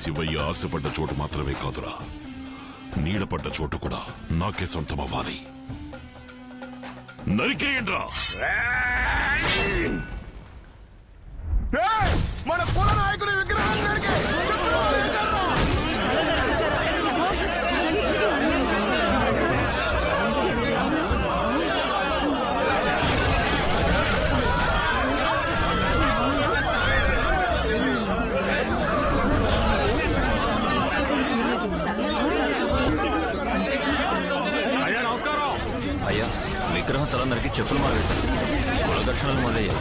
శివయ్య ఆశపడ్డ చోటు మాత్రమే కాదురా, నీడపడ్డ చోటు కూడా నాకే సొంతమవ్వాలి. నరికేయండ్రా. మన కుల నాయకుడి విగ్రహం విగ్రహం తలందరికీ చెప్పులు మారేశారు. కులఘర్షణలు మొదలయ్యాయి.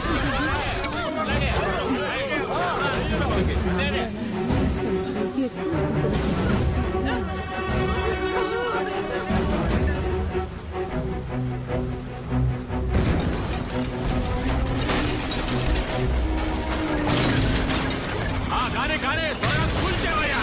కానీ త్వరగా కూల్చేవయ్యా.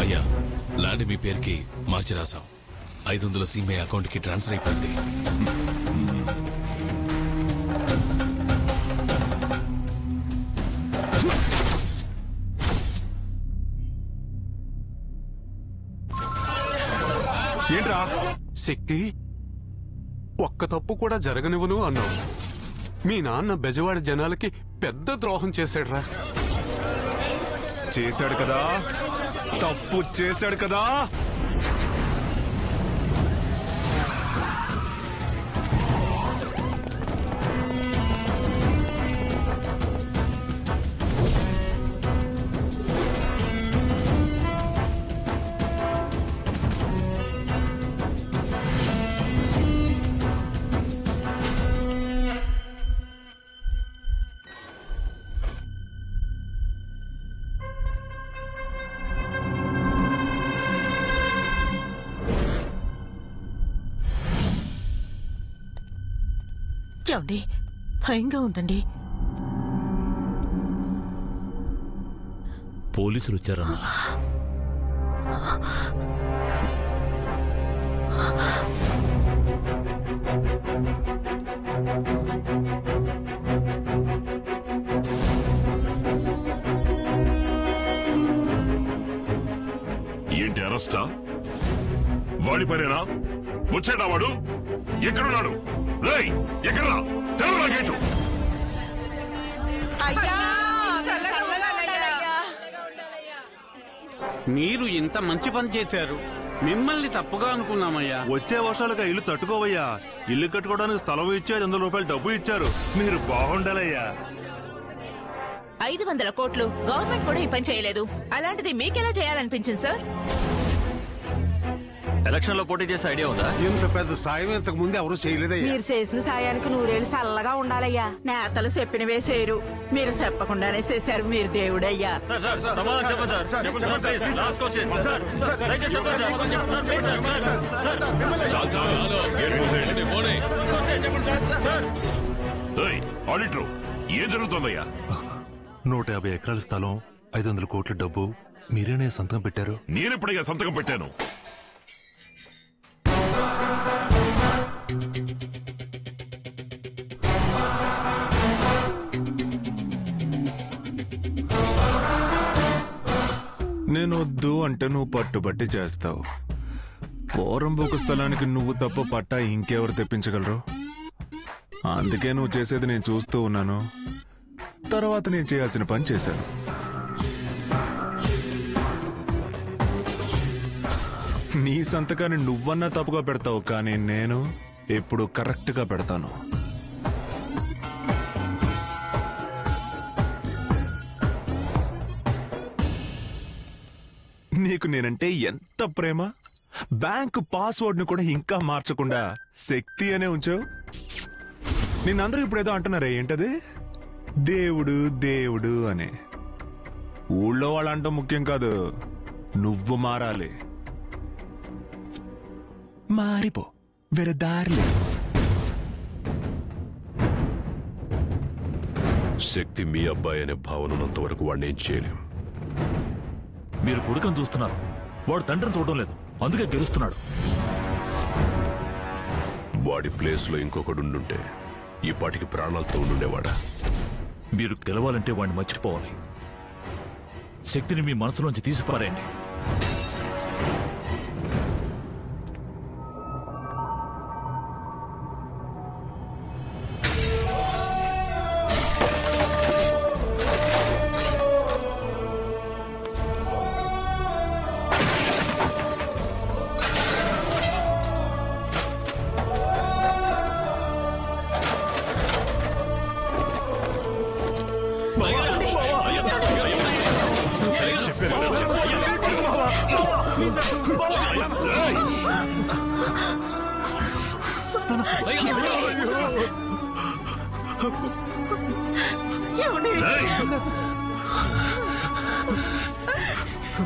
అయ్యా, ల్యాండ్ మీ పేరుకి మార్చి రాసాం. 500 సీమే అకౌంట్ కి ట్రాన్స్ఫర్ అయిపోయింది. ఏంట్రా శక్తి, ఒక్క తప్పు కూడా జరగనివ్వను అన్నావు. మీ నాన్న బెజవాడి జనాలకి పెద్ద ద్రోహం చేశాడురా. చేశాడు కదా, తప్పు చేశాడు కదా. ఏమండి, భయంగా ఉందండి. పోలీసులు వచ్చారన్నా. ఏంటి అరెస్టా? వాడి పనేనా? వచ్చాడా వాడు? ఎక్కడున్నాడు? రేయ్, ఎక్కడా? తెరవరా గేటు. మీరు ఇంత మంచి పని చేశారు. మిమ్మల్ని తప్పుగా అనుకున్నామయ్యా. వచ్చే వర్షాలుగా ఇల్లు తట్టుకోవయ్యా. ఇల్లు కట్టుకోవడానికి స్థలం ఇచ్చి 500 రూపాయలు డబ్బు ఇచ్చారు. మీరు బాగుండాలయ్యా. 500 కోట్లు గవర్నమెంట్ కూడా ఈ పని చేయలేదు. అలాంటిది మీకెలా చేయాలనిపించింది సార్? ఎలక్షన్ లో పోటీ చేసే ఐడియా ఉందా? ఇంత పెద్ద సాయం ఇంతకు ముందు ఎవరు చేయలేదయ్యా. మీరు చేసిన సాయానికి 100 ఏళ్ళు చల్లగా ఉండాలయ్యా. నేతలు చెప్పినవే చేయరు, మీరు చెప్పకుండానే చేశారు. మీరు దేవుడయ్యా. ఆడిటర్, ఏం జరుగుతుందయ్యా? 150 ఎకరాల స్థలం, 500 కోట్ల డబ్బు మీరేనే సంతకం పెట్టారు. నేనెప్పుడయ్యా సంతకం పెట్టాను? నేను వద్దు అంటే నువ్వు పట్టుబట్టి చేస్తావు. పోరంబోకు స్థలానికి నువ్వు తప్ప పట్టా ఇంకెవరు తెప్పించగలరు? అందుకే నువ్వు చేసేది నేను చూస్తూ ఉన్నాను. తర్వాత నేను చేయాల్సిన పని చేశాను. నీ సంతకాన్ని నువ్వన్నా తప్పుగా పెడతావు, కానీ నేను ఎప్పుడు కరెక్ట్ గా పెడతాను. నీకు నేనంటే ఎంత ప్రేమ! బ్యాంకు పాస్వర్డ్ ను కూడా ఇంకా మార్చకుండా శక్తి అనే ఉంచావు. నిన్నందరూ ఇప్పుడేదో అంటున్నారే, ఏంటది? దేవుడు దేవుడు అని. ఊళ్ళో వాళ్ళంటూ ముఖ్యం కాదు, నువ్వు మారాలి. మారిపో, వేరే దారి లేదు. శక్తి మీ అబ్బాయి అనే భావన ఉన్నంతవరకు వాడిని ఏం చేయలేం. మీరు కొడుకని చూస్తున్నారు, వాడు తండ్రిని చూడడం లేదు, అందుకే గెలుస్తున్నాడు. వాడి ప్లేస్ లో ఇంకొకడు ఉండుంటే ఈ పాటికి ప్రాణాలతో ఉండుండేవాడా? మీరు గెలవాలంటే వాడిని మర్చిపోవాలి. శక్తిని మీ మనసులోంచి తీసిపారేయండి.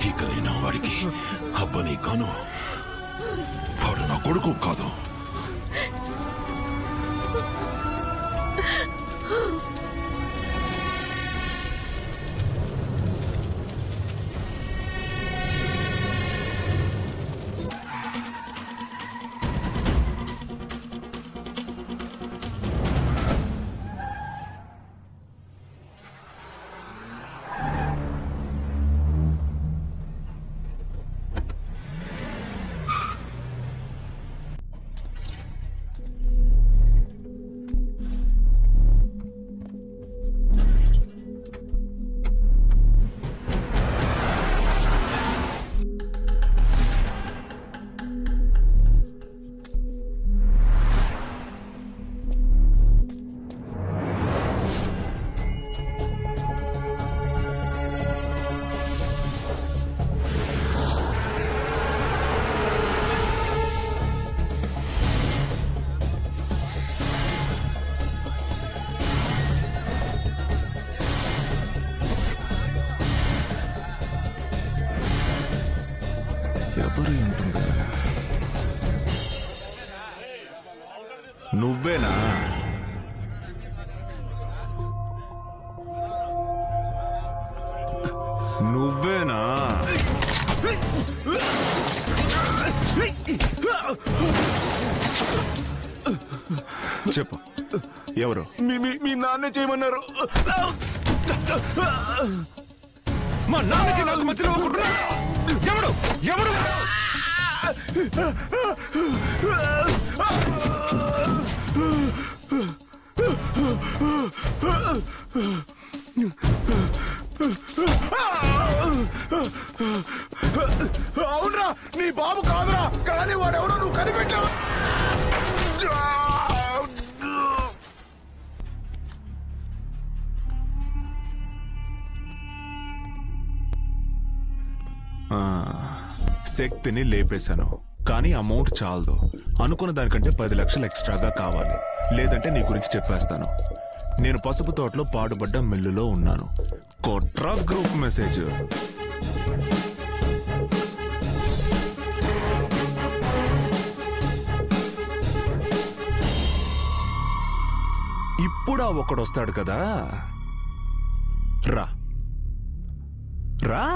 ఇక నేను వాడికి అబ్బని కాను. వాడు నా కొడుకు కాదు. ఎవరు ఉంటుంది? నువ్వేనా? నువ్వేనా? చెప్పు, ఎవరు? మీ నాన్నే చేయమన్నారు. మా నాన్నకి నాకు మధ్యలో ఎవడు ఎవడు? అవునరా, నీ బాబు కాదురా, కానీ వాడెవడో నువ్వు కనిపెట్టావు. శక్తిని లేపేశాను, కానీ అమౌంట్ చాలదు. అనుకున్న దానికంటే 10 లక్షలు ఎక్స్ట్రాగా కావాలి, లేదంటే నీ గురించి చెప్పేస్తాను. నేను పసుపు తోటలో పాడుబడ్డ మిల్లులో ఉన్నాను. కొట్రా గ్రూప్ మెసేజ్. ఇప్పుడు ఒకడు వస్తాడు కదా, రా రా.